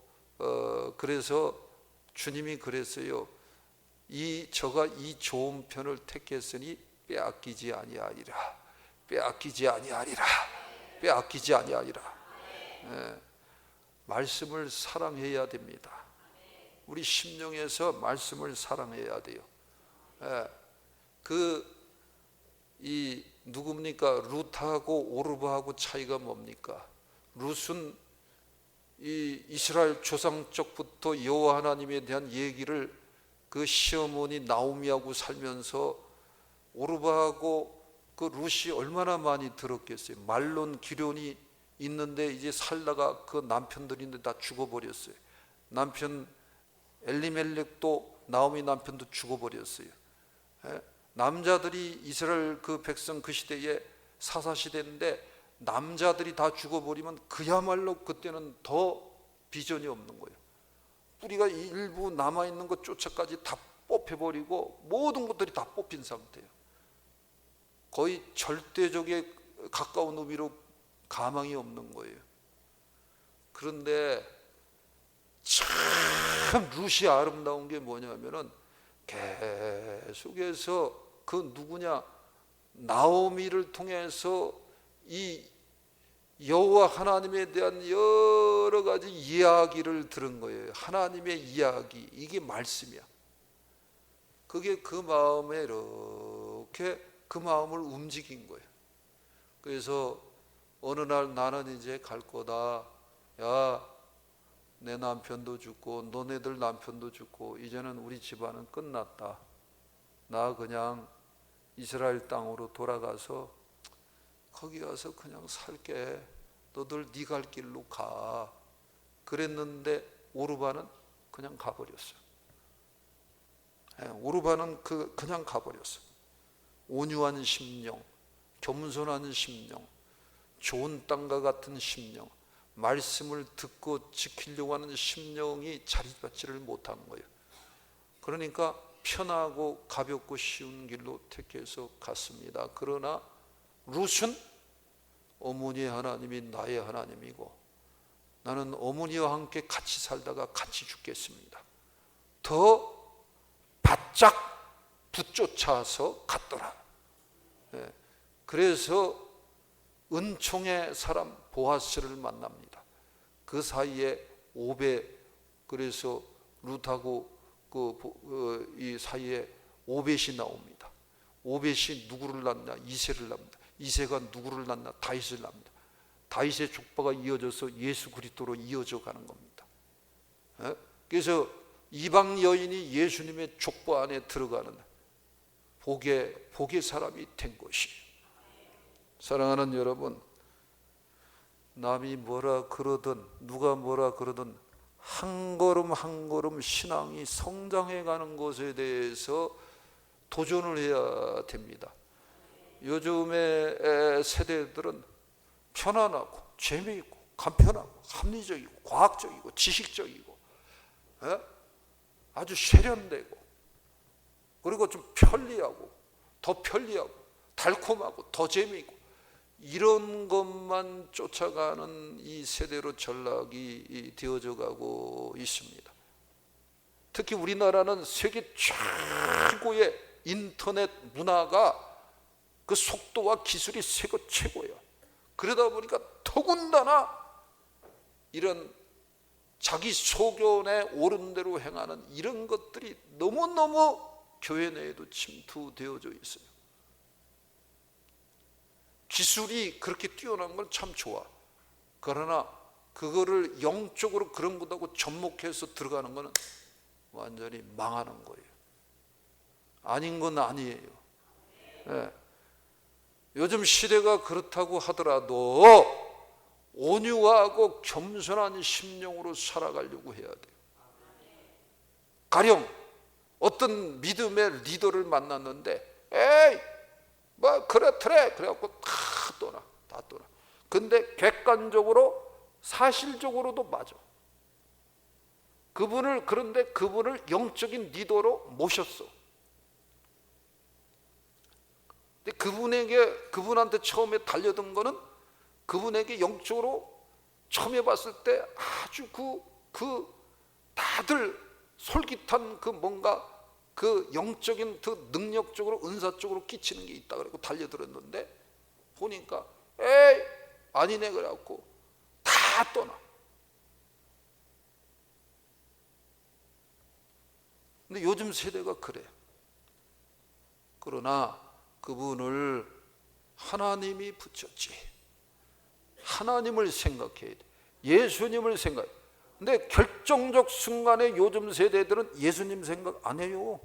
그래서 주님이 그랬어요. 저가 이 좋은 편을 택했으니 빼앗기지 아니하리라. 빼앗기지 아니하리라. 빼앗기지 아니하리라. 말씀을 사랑해야 됩니다. 우리 심령에서 말씀을 사랑해야 돼요. 누굽니까? 룻하고 오르바하고 차이가 뭡니까? 룻은 이 이스라엘 조상적부터 여호와 하나님에 대한 얘기를 그 시어머니 나오미하고 살면서 오르바하고 그 룻이 얼마나 많이 들었겠어요. 말론 기련이 있는데 이제 살다가 그 남편들인데 다 죽어버렸어요. 남편 엘리멜렉도 나오미 남편도 죽어버렸어요. 남자들이 이스라엘 그 백성 그 시대에 사사시대인데 남자들이 다 죽어버리면 그야말로 그때는 더 비전이 없는 거예요. 뿌리가 일부 남아있는 것 쫓아까지 다 뽑혀버리고 모든 것들이 다 뽑힌 상태예요. 거의 절대적에 가까운 의미로 가망이 없는 거예요. 그런데 참 룻이 아름다운 게 뭐냐면은 계속해서 그 누구냐 나오미를 통해서 이 여호와 하나님에 대한 여러 가지 이야기를 들은 거예요. 하나님의 이야기, 이게 말씀이야. 그게 그 마음에 이렇게 그 마음을 움직인 거예요. 그래서 어느 날 나는 이제 갈 거다. 야, 내 남편도 죽고 너네들 남편도 죽고 이제는 우리 집안은 끝났다. 나 그냥 이스라엘 땅으로 돌아가서 거기 가서 그냥 살게. 너들 네 갈 길로 가. 그랬는데 오르바는 그냥 가버렸어. 오르바는 그냥 가버렸어. 온유한 심령, 겸손한 심령, 좋은 땅과 같은 심령, 말씀을 듣고 지키려고 하는 심령이 자리받지를 못한 거예요. 그러니까 편하고 가볍고 쉬운 길로 택해서 갔습니다. 그러나 룻은 어머니의 하나님이 나의 하나님이고 나는 어머니와 함께 같이 살다가 같이 죽겠습니다. 더 바짝 붙쫓아서 갔더라. 그래서 은총의 사람 보아스를 만납니다. 그 사이에 그래서 룻하고 이 사이에 오벳이 나옵니다. 오벳이 누구를 낳나? 이새를 낳습니다. 이새가 누구를 낳나? 다윗을 낳습니다. 다윗의 족보가 이어져서 예수 그리스도로 이어져 가는 겁니다. 그래서 이방 여인이 예수님의 족보 안에 들어가는 복의 사람이 된 것이에요. 사랑하는 여러분, 남이 뭐라 그러든 누가 뭐라 그러든 한 걸음 한 걸음 신앙이 성장해 가는 것에 대해서 도전을 해야 됩니다. 요즘의 세대들은 편안하고 재미있고 간편하고 합리적이고 과학적이고 지식적이고 아주 세련되고 그리고 좀 편리하고 더 편리하고 달콤하고 더 재미있고 이런 것만 쫓아가는 이 세대로 전락이 되어져 가고 있습니다. 특히 우리나라는 세계 최고의 인터넷 문화가 그 속도와 기술이 세계 최고예요. 그러다 보니까 더군다나 이런 자기 소견에 옳은 대로 행하는 이런 것들이 너무너무 교회 내에도 침투되어져 있어요. 기술이 그렇게 뛰어난 건 참 좋아. 그러나 그거를 영적으로 그런 것하고 접목해서 들어가는 것은 완전히 망하는 거예요. 아닌 건 아니에요. 요즘 시대가 그렇다고 하더라도 온유하고 겸손한 심령으로 살아가려고 해야 돼요. 가령 어떤 믿음의 리더를 만났는데 에이 뭐 그렇더래 그래갖고 다 떠나. 근데 객관적으로 사실적으로도 맞아. 그런데 그분을 영적인 리더로 모셨어. 근데 그분한테 처음에 달려든 거는 그분에게 영적으로 처음에 봤을 때 아주 다들 솔깃한 뭔가 영적인 능력적으로 은사적으로 끼치는 게 있다 그러고 달려들었는데 보니까 에이 아니네 그래갖고 다 떠나. 근데 요즘 세대가 그래. 그러나 그분을 하나님이 붙였지. 하나님을 생각해야 돼. 예수님을 생각해. 근데 결정적 순간에 요즘 세대들은 예수님 생각 안 해요.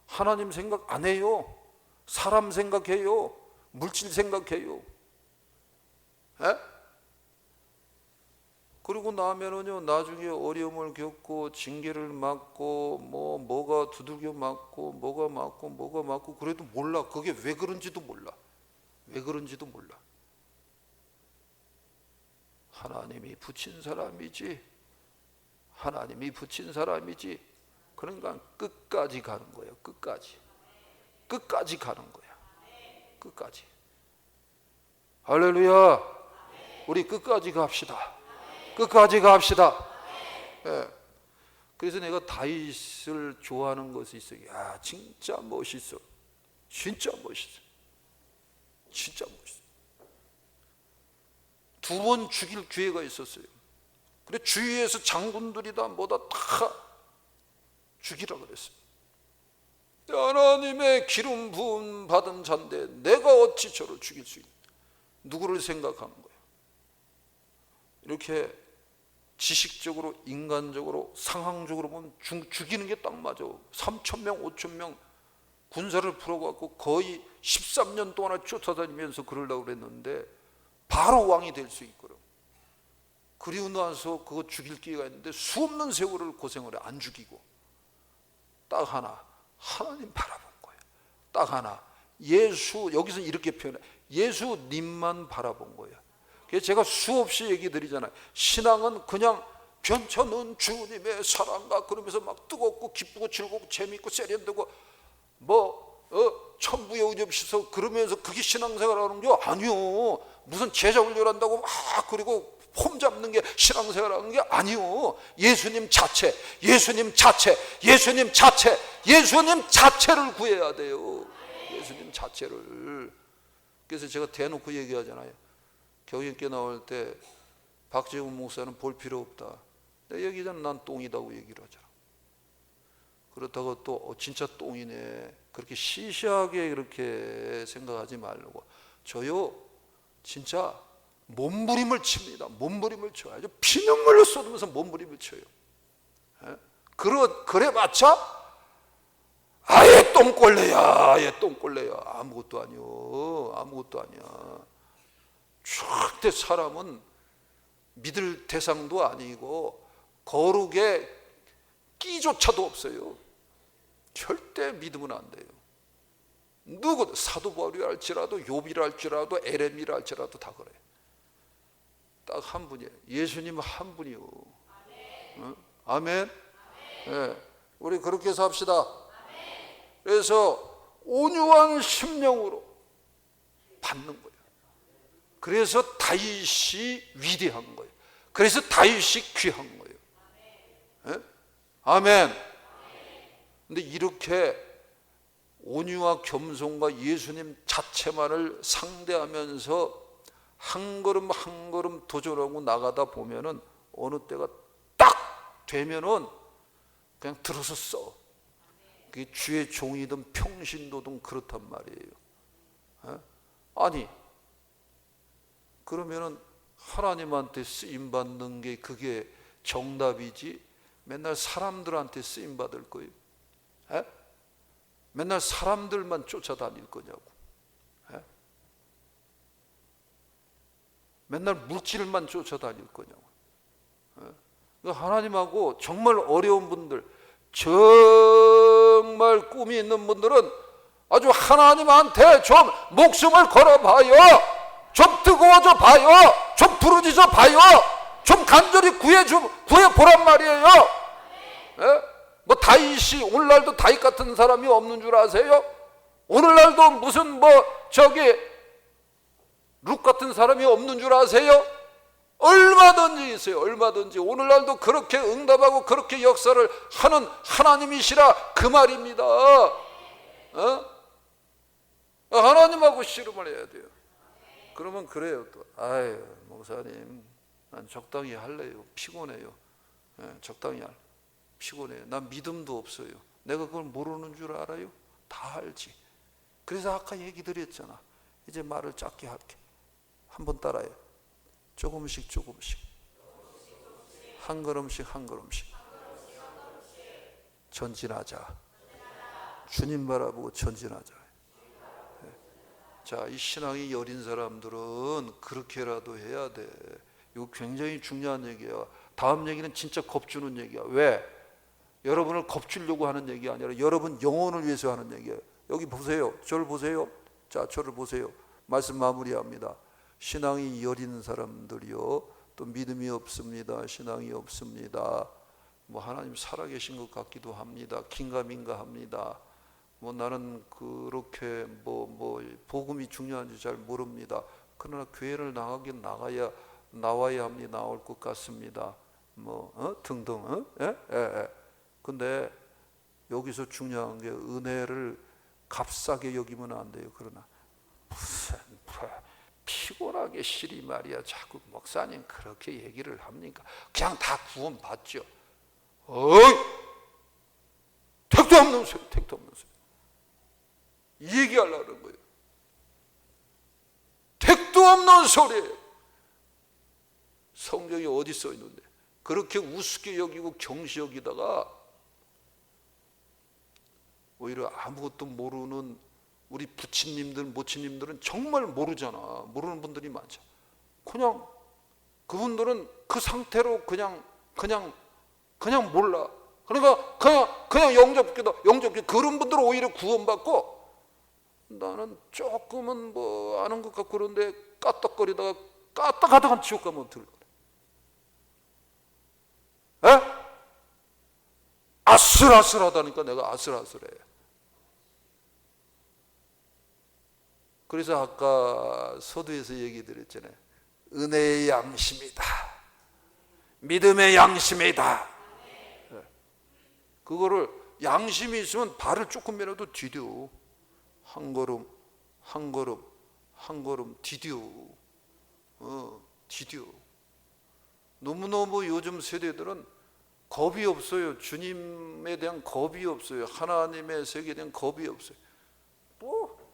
하나님 생각 안 해요. 사람 생각해요. 물질 생각해요. 그리고 나면은요 나중에 어려움을 겪고 징계를 맞고 뭐가 두들겨 맞고 뭐가 맞고 그래도 몰라. 그게 왜 그런지도 몰라. 하나님이 붙인 사람이지. 그러니까 끝까지 가는 거예요. 끝까지 가는 거야. 끝까지. 할렐루야. 우리 끝까지 갑시다. 예. 그래서 내가 다윗을 좋아하는 것이 있어요. 야, 진짜 멋있어. 두 번 죽일 기회가 있었어요. 그래 주위에서 장군들이다 뭐다 다 죽이라 그랬어요. 하나님의 기름 부음 받은 자인데 내가 어찌 저를 죽일 수 있냐. 누구를 생각하는 거예요? 이렇게 지식적으로 인간적으로 상황적으로 보면 죽이는 게 딱 맞아. 3,000명 5,000명 군사를 풀어갖고 거의 13년 동안 쫓아다니면서 그러려고 그랬는데 바로 왕이 될 수 있거든. 그리고 나서 그거 죽일 기회가 있는데 수없는 세월을 고생을 해. 안 죽이고 딱 하나 하나님 바라본 거예요. 딱 하나 예수. 여기서 이렇게 표현해. 예수님만 바라본 거예요. 제가 수없이 얘기 드리잖아요. 신앙은 그냥 변천은 주님의 사랑과 그러면서 막 뜨겁고 기쁘고 즐겁고 재미있고 세련되고 천부의 의접시서 그러면서 그게 신앙생활 하는 게 아니요. 무슨 제자 훈련한다고 막 그리고 폼 잡는 게 신앙생활 하는 게 아니요. 예수님 자체, 예수님 자체, 예수님 자체, 예수님 자체를 구해야 돼요. 예수님 자체를. 그래서 제가 대놓고 얘기하잖아요. 경영께 나올 때 박재훈 목사는 볼 필요 없다. 내가 얘기하잖아. 난 똥이다고 얘기를 하잖아. 그렇다고 또 진짜 똥이네 그렇게 시시하게 그렇게 생각하지 말고, 저요 진짜 몸부림을 칩니다. 몸부림을 쳐요. 아주 피눈물을 쏟으면서 몸부림을 쳐요. 그래봤자 아예 똥꼴레야, 아예 똥꼴레야. 아무것도 아니요. 아무것도 아니야. 절대 사람은 믿을 대상도 아니고 거룩의 끼조차도 없어요. 절대 믿으면 안 돼요. 누구도 사도 바울이라 할지라도 욥이라 할지라도 에레미라 할지라도 다 그래. 딱 한 분이에요. 예수님 한 분이요. 아멘. 네. 우리 그렇게 삽시다. 그래서 온유한 심령으로 받는 거예요. 그래서 다윗이 위대한 거예요. 그래서 다윗이 귀한 거예요. 네? 아멘. 근데 이렇게 온유와 겸손과 예수님 자체만을 상대하면서 한 걸음 한 걸음 도전하고 나가다 보면은 어느 때가 딱 되면은 그냥 들어서 써. 그게 주의 종이든 평신도든 그렇단 말이에요. 아니 그러면은 하나님한테 쓰임 받는 게 그게 정답이지 맨날 사람들한테 쓰임 받을 거예요? 맨날 사람들만 쫓아다닐 거냐고. 맨날 물질만 쫓아다닐 거냐고. 하나님하고 정말 어려운 분들, 정말 꿈이 있는 분들은 아주 하나님한테 좀 목숨을 걸어봐요. 좀 뜨거워져 봐요. 좀 부르짖어 봐요. 좀 간절히 구해보란 말이에요. 뭐 다윗이 오늘날도 다윗 같은 사람이 없는 줄 아세요? 오늘날도 무슨 룩 같은 사람이 없는 줄 아세요? 얼마든지 있어요. 얼마든지. 오늘날도 그렇게 응답하고 그렇게 역사를 하는 하나님이시라 그 말입니다. 하나님하고 씨름을 해야 돼요. 그러면 그래요. 또 아유 목사님 난 적당히 할래요. 피곤해요. 적당히 할래요. 피곤해요. 난 믿음도 없어요. 내가 그걸 모르는 줄 알아요? 다 알지. 그래서 아까 얘기 드렸잖아. 이제 말을 짧게 할게. 한번 따라해요. 조금씩 조금씩, 한 걸음씩 한 걸음씩 전진하자. 주님 바라보고 전진하자. 자, 이 신앙이 여린 사람들은 그렇게라도 해야 돼. 이거 굉장히 중요한 얘기야. 다음 얘기는 진짜 겁주는 얘기야. 왜? 여러분을 겁주려고 하는 얘기 아니라 여러분 영혼을 위해서 하는 얘기예요. 여기 보세요. 저를 보세요. 자, 저를 보세요. 말씀 마무리합니다. 신앙이 여린 사람들이요, 또 믿음이 없습니다. 신앙이 없습니다. 뭐 하나님 살아계신 것 같기도 합니다. 긴가민가 합니다. 뭐 나는 그렇게 복음이 중요한지 잘 모릅니다. 그러나 교회를 나와야 합니다. 나올 것 같습니다. 등등. 근데 여기서 중요한 게 은혜를 값싸게 여기면 안 돼요. 그러나 무슨 피곤하게 시리 말이야. 자꾸 목사님 그렇게 얘기를 합니까? 그냥 다 구원 받죠. 택도 없는 소리, 택도 없는 소리. 이 얘기하려는 거예요. 택도 없는 소리. 성경이 어디 써 있는데 그렇게 우습게 여기고 경시 여기다가 오히려 아무것도 모르는 우리 부친님들, 모친님들은 정말 모르잖아. 모르는 분들이 많죠. 그냥 그분들은 그 상태로 그냥 몰라. 그러니까 그냥 영접기 그런 분들은 오히려 구원받고, 나는 조금은 아는 것 같고 그런데 까떡거리다가 까딱하다간 지옥 가면 어떡할 거야? 에? 아슬아슬하다니까. 내가 아슬아슬해. 그래서 아까 서두에서 얘기 드렸잖아요. 은혜의 양심이다, 믿음의 양심이다. 그거를 양심이 있으면 발을 조금이라도 디뎌. 한 걸음 한 걸음 한 걸음 디뎌. 디뎌. 너무너무 요즘 세대들은 겁이 없어요. 주님에 대한 겁이 없어요. 하나님의 세계에 대한 겁이 없어요. 뭐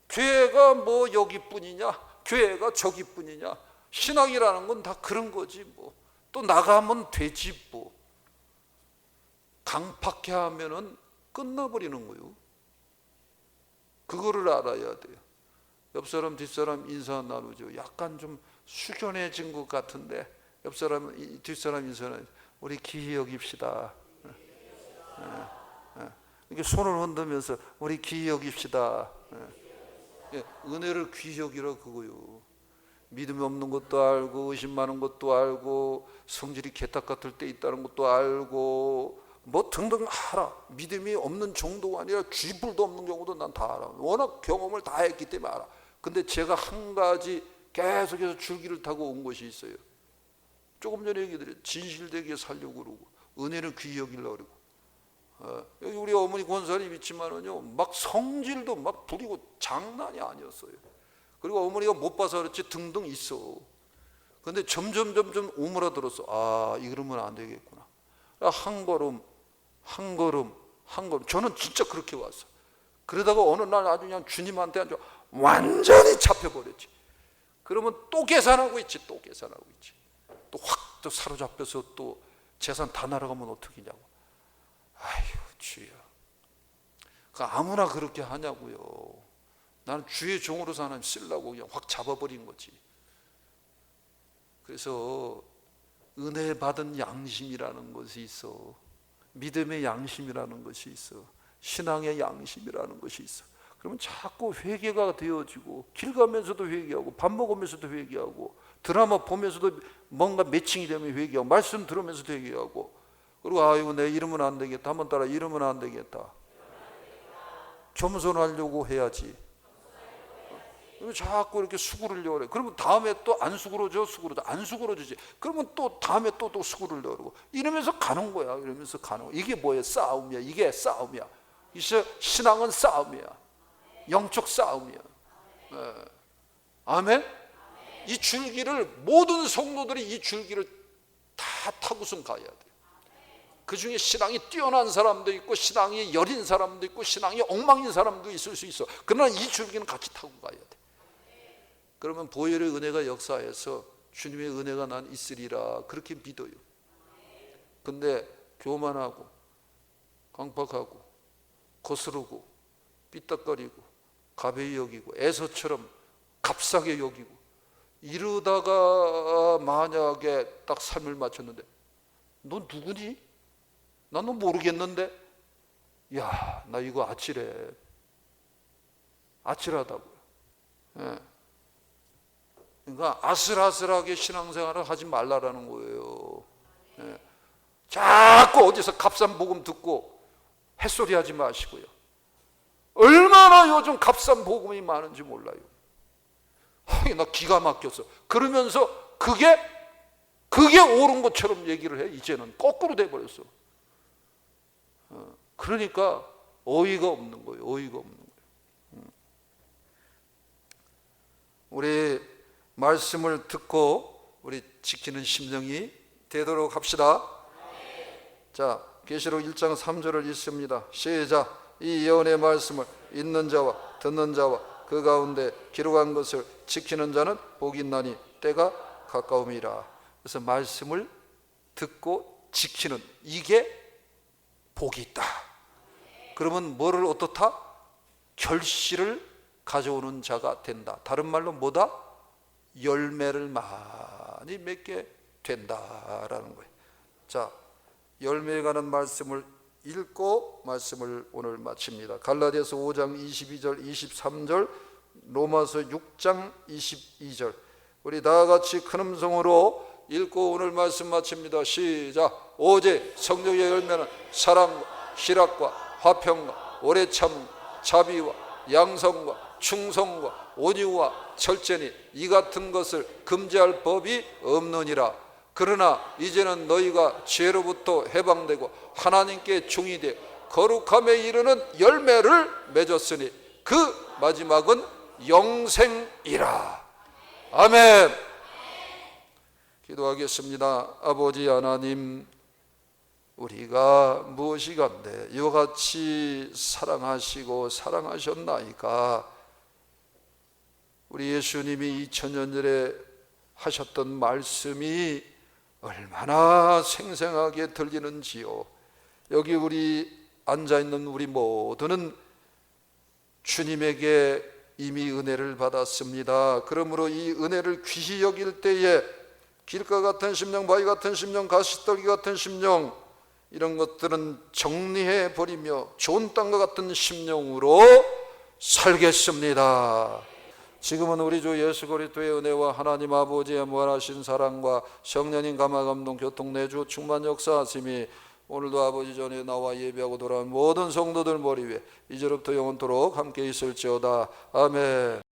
교회가 뭐 여기뿐이냐, 교회가 저기뿐이냐, 신앙이라는 건 다 그런 거지 뭐. 또 나가면 되지 뭐. 강팍해 하면은 끝나버리는 거예요. 그거를 알아야 돼요. 옆 사람 뒷사람 인사 나누죠. 약간 좀 숙연해진 것 같은데 옆 사람 뒷사람 인사는 우리 귀히 여깁시다. 이렇게 손을 흔들면서 우리 귀히 여깁시다. 은혜를 귀히 여기라 그거요. 믿음이 없는 것도 알고 의심 많은 것도 알고 성질이 개딱 같을 때 있다는 것도 알고 뭐 등등 알아. 믿음이 없는 정도가 아니라 쥐뿔도 없는 경우도 난 다 알아. 워낙 경험을 다 했기 때문에 알아. 근데 제가 한 가지 계속해서 줄기를 타고 온 것이 있어요. 조금 전에 얘기 드렸죠. 진실되게 살려고 그러고 은혜를 귀히 여기려고 그러고. 여기 우리 어머니 권사님 있지만은요, 막 성질도 막 부리고 장난이 아니었어요. 그리고 어머니가 못 봐서 그렇지 등등 있어. 근데 점점 오므라들었어. 아, 이러면 안 되겠구나. 한 걸음 한 걸음 한 걸음. 저는 진짜 그렇게 왔어. 그러다가 어느 날 아주 그냥 주님한테 아주 완전히 잡혀버렸지. 그러면 또 계산하고 있지. 또 계산하고 있지. 또 확 또 사로잡혀서 또 재산 다 날아가면 어떡하냐고. 아휴 주여, 아무나 그렇게 하냐고요. 나는 주의 종으로서 하나님 쓰려고 그냥 확 잡아버린 거지. 그래서 은혜 받은 양심이라는 것이 있어. 믿음의 양심이라는 것이 있어. 신앙의 양심이라는 것이 있어. 그러면 자꾸 회개가 되어지고, 길 가면서도 회개하고, 밥 먹으면서도 회개하고, 드라마 보면서도 뭔가 매칭이 되면 회개하고, 말씀 들으면서도 회개하고, 그리고 아이고 내 이러면 안 되겠다. 한번 따라 이러면 안 되겠다. 겸손하려고 해야지. 자꾸 이렇게 수그르려고 그래. 그러면 다음에 또 안 수그러져, 안 수그러지지. 그러면 또 다음에 또 수그르려고 그러고, 이러면서 가는 거야. 이러면서 가는 거야. 이게 뭐야? 싸움이야. 이게 싸움이야. 신앙은 싸움이야. 영적 싸움이야. 네. 아멘? 이 줄기를, 모든 성도들이 이 줄기를 다 타고선 가야 돼. 그 중에 신앙이 뛰어난 사람도 있고, 신앙이 여린 사람도 있고, 신앙이 엉망인 사람도 있을 수 있어. 그러나 이 줄기는 같이 타고 가야 돼. 그러면 보혈의 은혜가 역사해서 주님의 은혜가 난 있으리라, 그렇게 믿어요. 근데 교만하고 강팍하고 거스르고 삐딱거리고 가벼이 여기고 에서처럼 값싸게 여기고 이러다가 만약에 딱 삶을 마쳤는데, 너 누구니? 나 너 모르겠는데? 야, 나 이거 아찔해. 아찔하다고요. 예. 그러니까 아슬아슬하게 신앙생활을 하지 말라라는 거예요. 예. 자꾸 어디서 값싼 복음 듣고 햇소리 하지 마시고요. 얼마나 요즘 값싼 복음이 많은지 몰라요. 나 기가 막혔어. 그러면서 그게 옳은 것처럼 얘기를 해. 이제는 거꾸로 돼버렸어. 그러니까 어이가 없는 거예요. 어이가 없는 거예요. 우리 말씀을 듣고 우리 지키는 심령이 되도록 합시다. 자, 계시록 1장 3절을 읽습니다. 시작. 이 예언의 말씀을 읽는 자와 듣는 자와 그 가운데 기록한 것을 지키는 자는 복이 있나니 때가 가까움이라. 그래서 말씀을 듣고 지키는, 이게 복이 있다. 그러면 뭐를 어떻다? 결실을 가져오는 자가 된다. 다른 말로 뭐다? 열매를 많이 맺게 된다라는 거예요. 자, 열매에 관한 말씀을 읽고 말씀을 오늘 마칩니다. 갈라디아서 5장 22절 23절, 로마서 6장 22절. 우리 다 같이 큰 음성으로 읽고 오늘 말씀 마칩니다. 시작. 오직 성령의 열매는 사랑과 희락과 화평과 오래 참음과 자비와 양성과 충성과 온유와 절제니 이 같은 것을 금지할 법이 없느니라. 그러나 이제는 너희가 죄로부터 해방되고 하나님께 종이 되어 거룩함에 이르는 열매를 맺었으니 그 마지막은 영생이라. 아멘. 기도하겠습니다. 아버지 하나님, 우리가 무엇이간데 이와 같이 사랑하시고 사랑하셨나이까. 우리 예수님이 2000년 전에 하셨던 말씀이 얼마나 생생하게 들리는지요. 여기 우리 앉아있는 우리 모두는 주님에게 이미 은혜를 받았습니다. 그러므로 이 은혜를 귀히 여길 때에 길가 같은 심령, 바위 같은 심령, 가시떨기 같은 심령, 이런 것들은 정리해 버리며 좋은 땅과 같은 심령으로 살겠습니다. 지금은 우리 주 예수 그리스도의 은혜와 하나님 아버지의 무한하신 사랑과 성령님 감화 감동 교통 내주 충만 역사하심이 오늘도 아버지 전에 나와 예배하고 돌아온 모든 성도들 머리 위에 이제부터 영원토록 함께 있을지어다. 아멘.